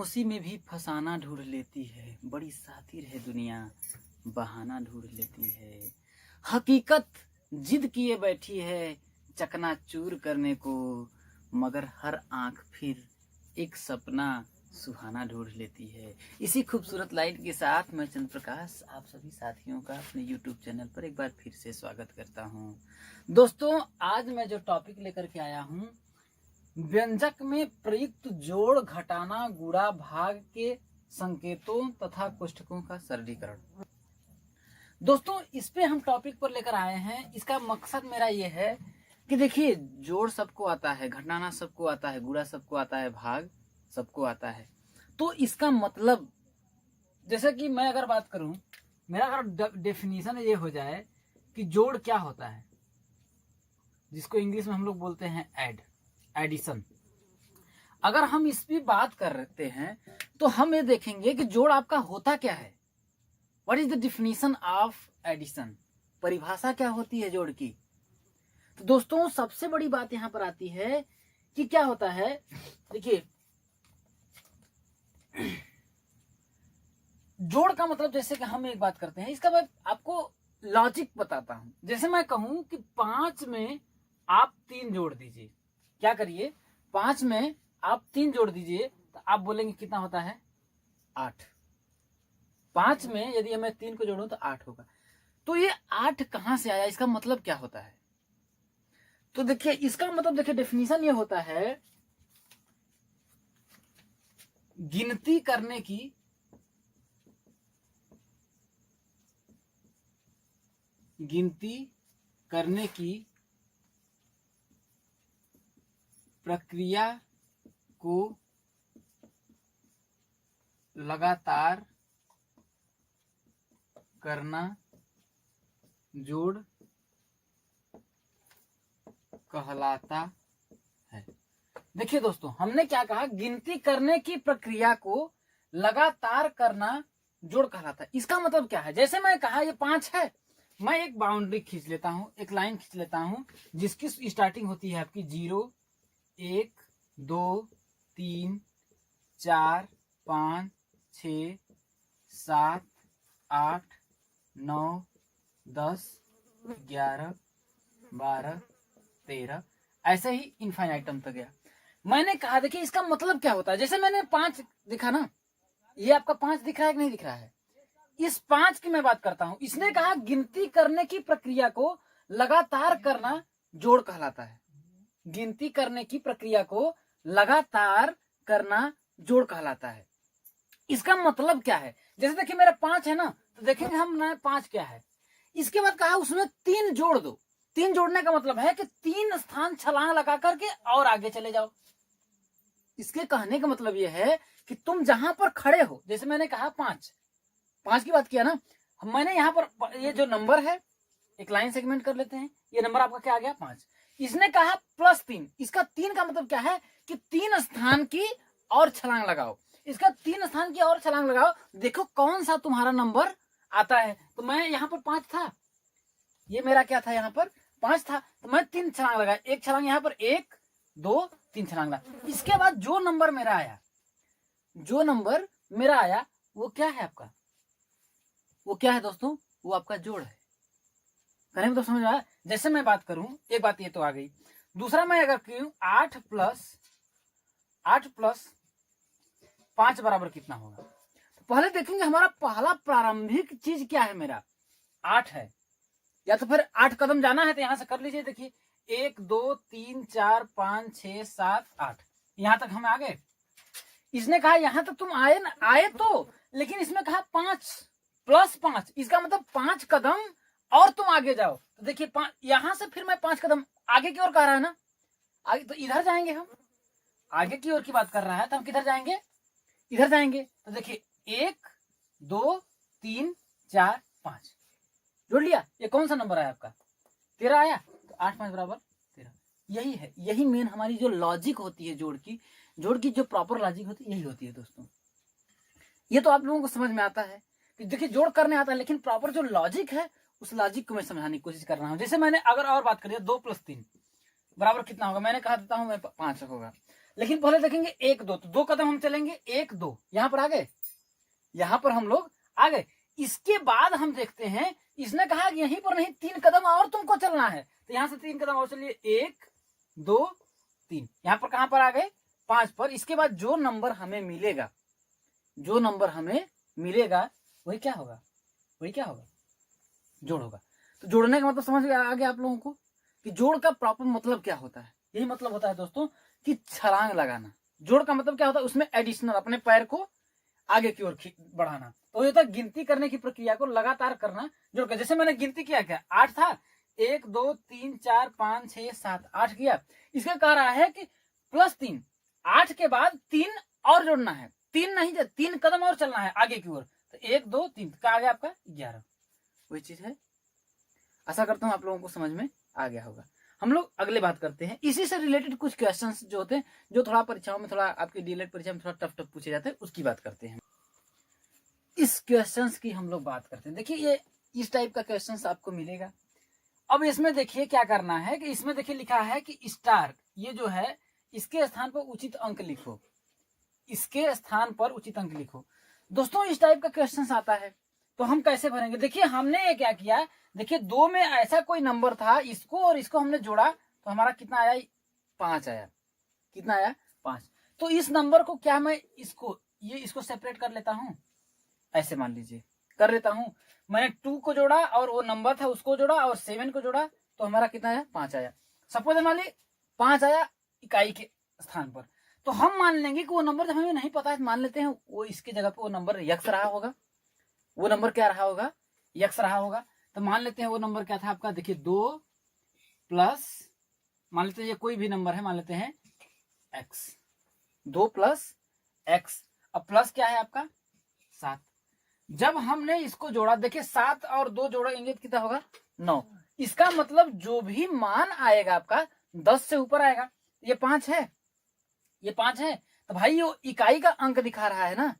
खामोशी में भी फसाना ढूंढ लेती है, बड़ी शातिर है दुनिया, बहाना ढूंढ लेती है। हकीकत जिद किए बैठी है चकनाचूर करने को, मगर हर आंख फिर एक सपना सुहाना ढूंढ लेती है। इसी खूबसूरत लाइन के साथ मैं चंद्र प्रकाश आप सभी साथियों का अपने YouTube चैनल पर एक बार फिर से स्वागत करता हूं। दोस्तों, आज मैं जो टॉपिक लेकर के आया हूं, व्यंजक में प्रयुक्त जोड़ घटाना गुणा भाग के संकेतों तथा कोष्ठकों का सरलीकरण। दोस्तों, इस पे हम टॉपिक पर लेकर आए हैं। इसका मकसद मेरा ये है कि देखिए, जोड़ सबको आता है, घटाना सबको आता है, गुणा सबको आता है, भाग सबको आता है। तो इसका मतलब, जैसे कि मैं अगर बात करूं, मेरा अगर डेफिनेशन ये हो जाए कि जोड़ क्या होता है, जिसको इंग्लिश में हम लोग बोलते हैं एडिशन। अगर हम इस पे बात करते हैं तो हम ये देखेंगे कि जोड़ आपका होता क्या है। What is the definition of addition? परिभाषा क्या होती है जोड़ की? तो दोस्तों, सबसे बड़ी बात यहां पर आती है कि क्या होता है। देखिए, जोड़ का मतलब, जैसे कि हम एक बात करते हैं, इसका मैं आपको लॉजिक बताता हूं। जैसे मैं कहूं कि 5 में आप 3 जोड़ दीजिए। क्या करिए, 5 में आप 3 जोड़ दीजिए, तो आप बोलेंगे कितना होता है? 8। 5 में यदि मैं 3 को जोड़ूं तो 8 होगा। तो ये 8 कहां से आया? इसका मतलब क्या होता है? तो देखिए, इसका मतलब देखिए, डेफिनेशन ये होता है गिनती करने की प्रक्रिया को लगातार करना जोड़ कहलाता है। देखिए दोस्तों, हमने क्या कहा? गिनती करने की प्रक्रिया को लगातार करना जोड़ कहलाता है। इसका मतलब क्या है? जैसे मैं कहा ये 5 है, मैं एक बाउंड्री खींच लेता हूं, एक लाइन खींच लेता हूं, जिसकी स्टार्टिंग होती है आपकी 0, 1, 2, 3, 4, 5, 6, 7, 8, 9, 10, 11, 12, 13, ऐसे ही इनफाइनाइटम तक गया। मैंने कहा, देखिए इसका मतलब क्या होता है। जैसे मैंने 5 दिखा ना, ये आपका 5 दिख रहा है कि नहीं दिख रहा है? इस 5 की मैं बात करता हूं। इसने कहा गिनती करने की प्रक्रिया को लगातार करना जोड़ कहलाता है। गिनती करने की प्रक्रिया को लगातार करना जोड़ कहलाता है। इसका मतलब क्या है? जैसे देखिए, मेरा 5 है ना, तो देखेंगे हम ना 5 क्या है। इसके बाद कहा उसमें 3 जोड़ दो। 3 जोड़ने का मतलब है कि 3 स्थान छलांग लगा करके और आगे चले जाओ। इसके कहने का मतलब यह है कि तुम जहां पर खड़े हो, जैसे मैंने कहा 5 की बात किया ना, मैंने यहां पर ये जो नंबर है, एक लाइन सेगमेंट कर लेते हैं। ये नंबर आपका क्या आ गया? 5। इसने कहा +3। इसका 3 का मतलब क्या है कि 3 स्थान की और छलांग लगाओ। इसका 3 स्थान की और छलांग लगाओ, देखो कौन सा तुम्हारा नंबर आता है। तो मैं यहाँ पर 5 था, ये मेरा क्या था? यहाँ पर 5 था, तो मैं 3 छलांग लगाया। एक छलांग यहाँ पर, 1, 2, 3 छलांग लगा। इसके बाद जो नंबर मेरा आया, वो क्या है आपका? वो क्या है दोस्तों? वो आपका जोड़ है। कहने में तो समझ आया? जैसे मैं बात करूं, एक बात ये तो आ गई। दूसरा मैं अगर कहूं 8 प्लस 5 बराबर कितना होगा, तो पहले देखेंगे हमारा पहला प्रारंभिक चीज क्या है। मेरा 8 है, या तो फिर 8 कदम जाना है तो यहां से कर लीजिए। देखिए 1, 2, 3, 4, 5, 6, 7, 8, यहां तक हम आ गए। इसने कहा यहां तक तुम आए तो, लेकिन इसमें कहा 5 + 5, इसका मतलब 5 कदम और तुम आगे जाओ। तो देखिए, यहां से फिर मैं 5 कदम आगे की ओर कह रहा है ना, आगे तो इधर जाएंगे हम। आगे की ओर की बात कर रहा है तो हम किधर जाएंगे? इधर जाएंगे। तो देखिए 1, 2, 3, 4, 5 जोड़ लिया। ये कौन सा नंबर आया आपका? 13 आया। तो 8, 5 बराबर 13। यही है, यही मेन हमारी जो लॉजिक होती है जोड़ की जो प्रॉपर लॉजिक होती है, यही होती है दोस्तों। ये तो आप लोगों को समझ में आता है कि देखिए, जोड़ करने आता है, लेकिन प्रॉपर जो लॉजिक है, उस लॉजिक को मैं समझाने की कोशिश कर रहा हूं। जैसे मैंने अगर और बात करिए, 2 + 3 बराबर कितना होगा? मैंने कहा देता हूं मैं 5 होगा। लेकिन पहले देखेंगे 1 2, तो 2 कदम हम चलेंगे, 1 2, यहां पर आ गए, यहां पर हम लोग आ गए। इसके बाद हम देखते हैं, इसने कहा कि यहीं पर नहीं 3 कदम और तुमको चलना है, तो यहां से 3 कदम और चलिए, 1 2 3, यहां पर कहां पर आ गए, 5 पर। इसके बाद जो नंबर हमें मिलेगा, जो नंबर हमें मिलेगा वही क्या होगा, वही क्या होगा, जोड़ होगा। तो जोड़ने का मतलब समझ आ गया आप लोगों को कि जोड़ का प्रॉपर मतलब क्या होता है। यही मतलब होता है दोस्तों कि छलांग लगाना। जोड़ का मतलब क्या होता है, उसमें एडिशनल अपने पैर को आगे की ओर बढ़ाना। तो ये था गिनती करने की प्रक्रिया को लगातार करना जोड़ कर। जैसे मैंने गिनती किया, क्या 8 था, 1 2 3 4 5 6 7 8 किया। इसका कह रहा है कि +3, 8 के बाद 3 और जोड़ना है, 3 नहीं, 3 कदम और चलना है आगे की ओर। तो 1 2 3 का आ गया आपका 11। वही चीज है। आशा करता हूं आप लोगों को समझ में आ गया होगा। हम लोग अगले बात करते हैं, इसी से रिलेटेड कुछ क्वेश्चंस जो होते हैं, जो थोड़ा परीक्षाओं में, थोड़ा आपकी डीएलएड परीक्षा में थोड़ा टफ पूछे जाते हैं, उसकी बात करते हैं। इस क्वेश्चंस की हम लोग बात करते हैं। देखिए ये इस टाइप का क्वेश्चंस आपको मिलेगा। अब इसमें देखिए क्या करना है कि इसमें देखिए लिखा है कि स्टार, ये जो है इसके स्थान पर उचित अंक लिखो, इसके स्थान पर उचित अंक लिखो। दोस्तों इस टाइप का क्वेश्चन आता है, तो हम कैसे भरेंगे। देखिए हमने ये क्या किया, देखिए 2 में ऐसा कोई नंबर था, इसको और इसको हमने जोड़ा तो हमारा कितना आया, 5 आया। कितना आया, 5। तो इस नंबर को क्या मैं इसको सेपरेट कर लेता हूं, ऐसे मान लीजिए कर लेता हूं। मैंने 2 को जोड़ा और वो नंबर था उसको जोड़ा और 7 को जोड़ा, तो हमारा कितना आया, 5 आया। सपोज मान ली 5 आया इकाई के स्थान पर, तो हम मान लेंगे कि वो नंबर जब हमें नहीं पता है, मान लेते हैं वो इसके जगह पे वो नंबर यक्स रहा होगा। वो नंबर क्या रहा होगा, यक्स रहा होगा। तो मान लेते हैं वो नंबर क्या था आपका, देखिए 2 प्लस, मान लेते हैं ये कोई भी नंबर है, मान लेते हैं x, 2 प्लस x। अब प्लस क्या है आपका 7। जब हमने इसको जोड़ा, देखिए 7 और 2 जोड़ेंगे तो कितना होगा, 9। इसका मतलब जो भी मान आएगा आपका 10 से ऊपर आएगा। ये 5 है, ये 5 है, तो भाई ये इकाई का अंक दिखा रहा है ना,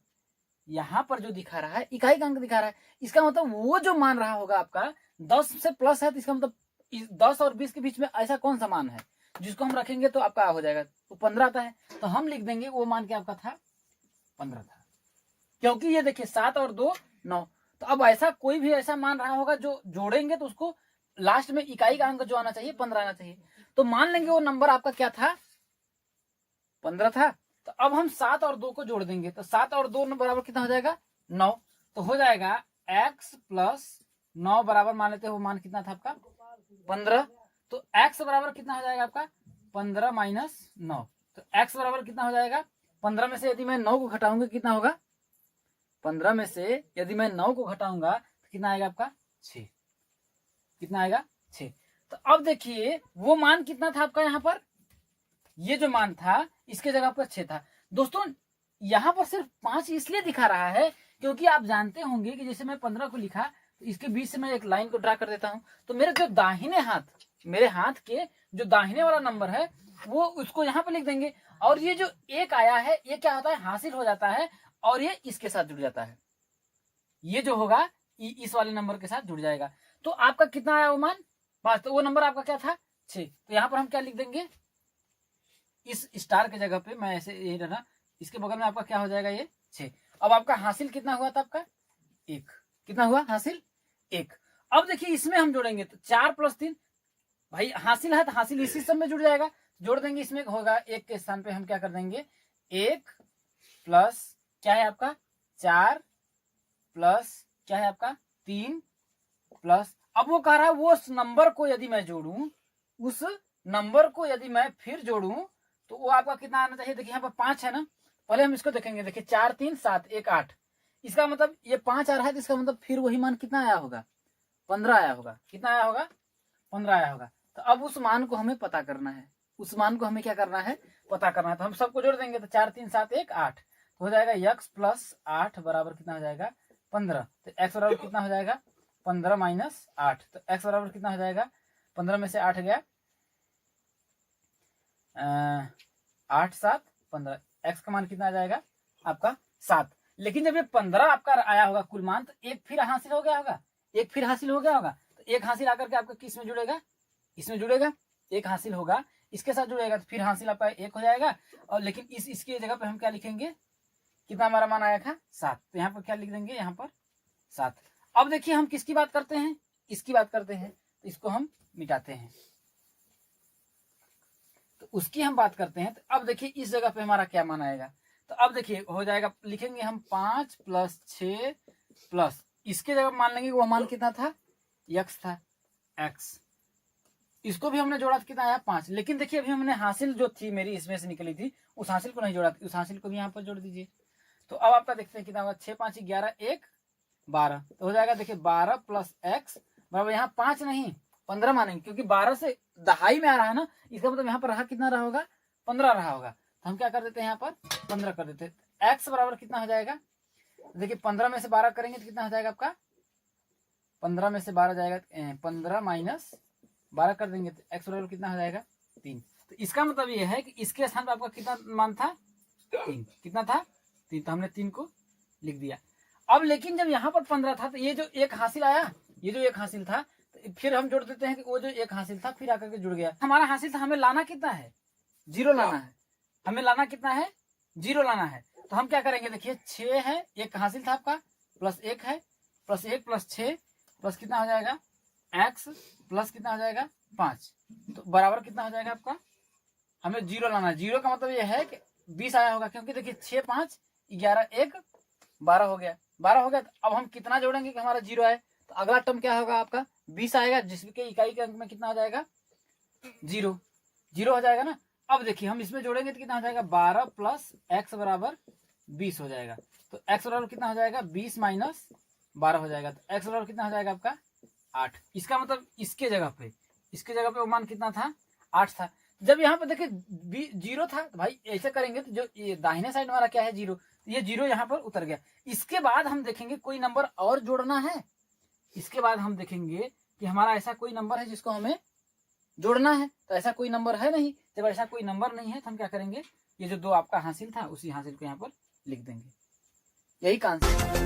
यहां पर जो दिखा रहा है इकाई का अंक दिखा रहा है। इसका मतलब वो जो मान रहा होगा आपका 10 से प्लस है, तो इसका मतलब 10 और 20 के बीच में ऐसा कौन सा मान है जिसको हम रखेंगे तो आपका हो जाएगा, तो 15 आता है। तो हम लिख देंगे वो मान क्या आपका था, 15 था, क्योंकि ये देखिए 7 और 2 9। तो अब ऐसा कोई भी ऐसा मान रहा होगा जो जोड़ेंगे तो उसको लास्ट में इकाई का अंक जो आना चाहिए 15 आना चाहिए। तो मान लेंगे वो नंबर आपका क्या था, 15 था। तो अब हम 7 और 2 को जोड़ देंगे, तो 7 और 2 बराबर कितना हो जाएगा, 9। तो हो जाएगा x प्लस 9 बराबर, मान लेते हैं वो मान कितना था आपका, 15। तो x बराबर कितना हो जाएगा आपका, 15 माइनस 9। तो x बराबर कितना हो जाएगा, 15 में से यदि मैं 9 को घटाऊंगा कितना होगा, 15 में से यदि मैं 9 को घटाऊंगा तो कितना आएगा आपका, 6। कितना आएगा, 6। तो अब देखिए वो मान कितना था आपका, यहाँ पर ये जो मान था इसके जगह पर 6 था। दोस्तों यहाँ पर सिर्फ 5 इसलिए दिखा रहा है क्योंकि आप जानते होंगे कि जैसे मैं 15 को लिखा तो इसके बीच से मैं एक लाइन को ड्रा कर देता हूं, तो मेरे जो दाहिने हाथ, मेरे हाथ के जो दाहिने वाला नंबर है वो उसको यहाँ पर लिख देंगे, और ये जो 1 आया है ये क्या होता है, हासिल हो जाता है और ये इसके साथ जुड़ जाता है। ये जो होगा इस वाले नंबर के साथ जुड़ जाएगा। तो आपका कितना आया वो मान, 5। तो वो नंबर आपका क्या था, 6। तो यहाँ पर हम क्या लिख देंगे, इस स्टार के जगह पे मैं ऐसे यही रहना, इसके बगल में आपका क्या हो जाएगा, ये 6। अब आपका हासिल कितना हुआ था आपका, 1। कितना हुआ हासिल, 1। अब देखिए इसमें हम जोड़ेंगे तो 4 प्लस 3, भाई हासिल है तो हासिल इसी सब में जुड़ जाएगा, जोड़ देंगे। इसमें होगा 1 के स्थान पे हम क्या कर देंगे, 1 प्लस क्या है आपका 4 प्लस क्या है आपका 3 प्लस, अब वो कह रहा है वो नंबर को यदि मैं जोड़ूं, उस नंबर को यदि मैं फिर जोड़ूं तो वो आपका कितना आना चाहिए। देखिए यहाँ पर 5 है ना, पहले हम इसको देखेंगे। देखिए 4 3 7 1 8, इसका मतलब ये 5 आ रहा है, तो इसका मतलब फिर वही मान कितना आया होगा, 15 आया होगा। कितना आया होगा, 15 आया होगा। तो अब उस मान को हमें पता करना है, उस मान को हमें क्या करना है, पता करना है। तो हम सबको जोड़ देंगे, तो 4 3 7 1 8, तो हो जाएगा x प्लस 8 बराबर कितना हो जाएगा, 15। तो x बराबर कितना हो जाएगा, 15 माइनस 8। तो x बराबर कितना हो जाएगा, 15 में से 8 गया, 8 7 15, x का मान कितना आ जाएगा आपका 7। लेकिन जब ये 15 आपका आया होगा कुल मान, तो एक फिर हासिल हो गया होगा, एक फिर हासिल हो गया होगा। तो एक हासिल आकर के आपका किस में जुड़ेगा, इसमें जुड़ेगा। एक हासिल होगा, इसके साथ जुड़ेगा तो फिर हासिल आपका 1 हो जाएगा। और लेकिन इसकी जगह पे हम क्या लिखेंगे, कितना हमारा मान आया था 7, तो यहाँ पर क्या लिख देंगे, यहाँ पर 7। अब देखिए हम किसकी बात करते हैं, इसकी बात करते हैं, तो इसको हम मिटाते हैं, तो उसकी हम बात करते हैं। तो अब देखिए इस जगह पे हमारा क्या मान आएगा, तो अब देखिए हो जाएगा, लिखेंगे हम 5 + 6 प्लस इसके जगह मान लेंगे वो मान कितना था, x था, x। इसको भी हमने जोड़ा तो कितना आया 5। लेकिन देखिए अभी हमने हासिल जो थी मेरी इसमें से निकली थी, उस हासिल को नहीं जोड़ा, उस हासिल को भी यहाँ पर जोड़ दीजिए। तो अब आपका देखते हैं कितना होगा, 6 × 5 = 11, 1 12, तो हो जाएगा देखिए 12 + x बराबर, यहाँ 5 नहीं 15 मानेंगे, क्योंकि 12 से दहाई में आ रहा है ना, इसका मतलब यहाँ पर रहा कितना रहा होगा, 15 रहा होगा। तो हम क्या कर देते हैं, यहाँ पर 15 कर देते हैं। x बराबर कितना हो जाएगा, देखिए 15 में से 12 करेंगे तो कितना हो जाएगा आपका, 15 में से 12 जाएगा, 15 - 12 कर देंगे तो x बराबर कितना हो जाएगा 3। तो इसका मतलब ये है कि इसके स्थान पर आपका कितना मान था, 3। कितना था 3, तो हमने 3 को लिख दिया। अब लेकिन जब यहाँ पर 15 था तो ये जो एक हासिल आया, ये जो एक हासिल था, तो फिर हम जोड़ देते हैं कि वो जो एक हासिल था फिर आकर के जुड़ गया। हमारा हासिल था, हमें लाना कितना है, 0 लाना है, हमें लाना कितना है, 0 लाना है। तो हम क्या करेंगे, देखिए 6 है, एक हासिल था आपका, प्लस 1 है, प्लस 1 + 6 प्लस कितना हो जाएगा x प्लस कितना हो जाएगा 5, तो बराबर कितना हो जाएगा आपका, हमें 0 लाना है। 0 का मतलब ये है कि 20 आया होगा, क्योंकि देखिए 6 × 5 = 11, 1 12 हो गया, 12 हो गया। तो अब हम कितना जोड़ेंगे कि हमारा 0 आए, तो अगला टर्म क्या होगा आपका 20 आएगा, जिसके इकाई के अंक में कितना हो जाएगा 0 हो जाएगा ना। अब देखिए हम इसमें जोड़ेंगे तो कितना हो जाएगा, 12 + x बराबर 20 हो जाएगा। तो x बराबर कितना हो जाएगा, 20 - 12 हो जाएगा, तो x बराबर कितना हो जाएगा आपका 8। इसका मतलब इसके जगह पे वो मान कितना था, 8 था। जब यहाँ पे देखिए 0 था, तो भाई ऐसे करेंगे तो जो ये दाहिने साइड वाला क्या है 0, तो ये 0 यहाँ पर उतर गया। इसके बाद हम देखेंगे कोई नंबर और जोड़ना है, इसके बाद हम देखेंगे कि हमारा ऐसा कोई नंबर है जिसको हमें जोड़ना है, तो ऐसा कोई नंबर है नहीं। जब ऐसा कोई नंबर नहीं है तो हम क्या करेंगे, ये जो 2 आपका हासिल था उसी हासिल को यहाँ पर लिख देंगे। यही का आंसर है।